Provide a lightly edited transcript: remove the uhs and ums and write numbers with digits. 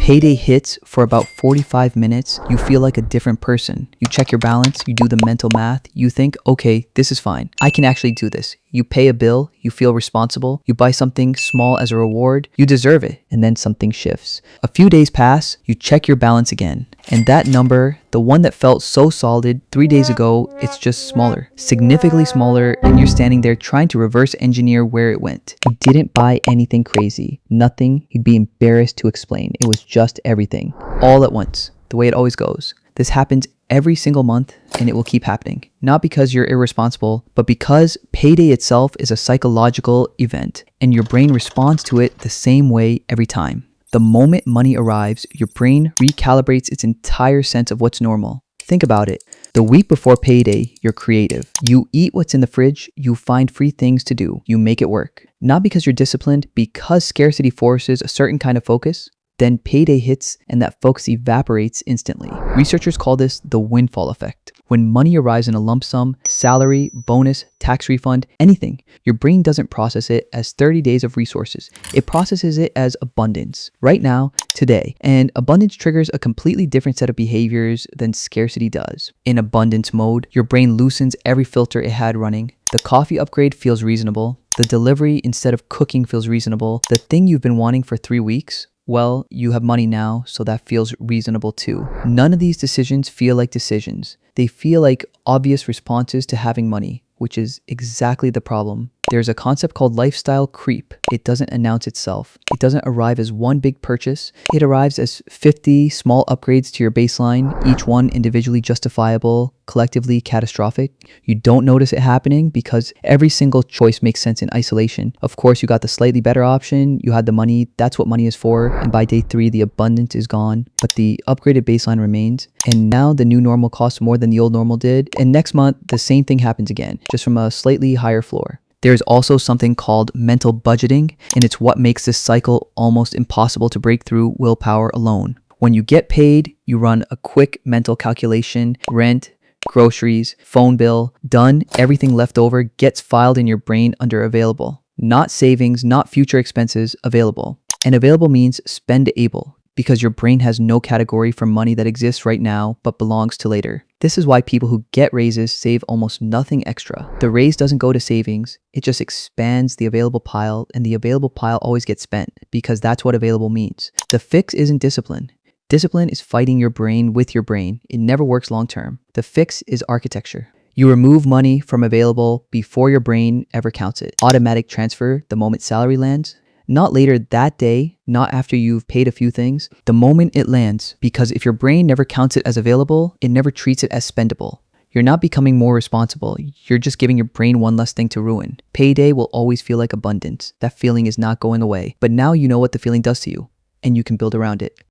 payday hits for about 45 minutes, you feel like a different person. You check your balance, you do the mental math, you think, okay, this is fine. I can actually do this. You pay a bill, you feel responsible, you buy something small as a reward, you deserve it, and then something shifts. A few days pass, you check your balance again, and that number, the one that felt so solid 3 days ago, it's just smaller, significantly smaller, and you're standing there trying to reverse engineer where it went. You didn't buy anything crazy, nothing you'd be embarrassed to explain. It was just everything, all at once, the way it always goes. This happens every single month, and it will keep happening. Not because you're irresponsible, but because payday itself is a psychological event, and your brain responds to it the same way every time. The moment money arrives, your brain recalibrates its entire sense of what's normal. Think about it. The week before payday, you're creative. You eat what's in the fridge, you find free things to do, you make it work. Not because you're disciplined, because scarcity forces a certain kind of focus. Then payday hits and that focus evaporates instantly. Researchers call this the Windfall Effect. When money arrives in a lump sum, salary, bonus, tax refund, anything, your brain doesn't process it as 30 days of resources. It processes it as abundance, right now, today. And abundance triggers a completely different set of behaviors than scarcity does. In abundance mode, your brain loosens every filter it had running. The coffee upgrade feels reasonable. The delivery instead of cooking feels reasonable. The thing you've been wanting for 3 weeks, well, you have money now, so that feels reasonable too. None of these decisions feel like decisions. They feel like obvious responses to having money, which is exactly the problem. There's a concept called lifestyle creep. It doesn't announce itself. It doesn't arrive as one big purchase. It arrives as 50 small upgrades to your baseline, each one individually justifiable, collectively catastrophic. You don't notice it happening because every single choice makes sense in isolation. Of course, you got the slightly better option. You had the money. That's what money is for. And by day 3, the abundance is gone, but the upgraded baseline remains. And now the new normal costs more than the old normal did. And next month, the same thing happens again, just from a slightly higher floor. There's also something called mental budgeting, and it's what makes this cycle almost impossible to break through willpower alone. When you get paid, you run a quick mental calculation, rent, groceries, phone bill, done, everything left over gets filed in your brain under available. Not savings, not future expenses, available. And available means spend-able, because your brain has no category for money that exists right now but belongs to later. This is why people who get raises save almost nothing extra. The raise doesn't go to savings, it just expands the available pile, and the available pile always gets spent because that's what available means. The fix isn't discipline. Discipline is fighting your brain with your brain. It never works long term. The fix is architecture. You remove money from available before your brain ever counts it. Automatic transfer the moment salary lands. Not later that day, not after you've paid a few things, the moment it lands, because if your brain never counts it as available, it never treats it as spendable. You're not becoming more responsible, you're just giving your brain one less thing to ruin. Payday will always feel like abundance. That feeling is not going away, but now you know what the feeling does to you, and you can build around it.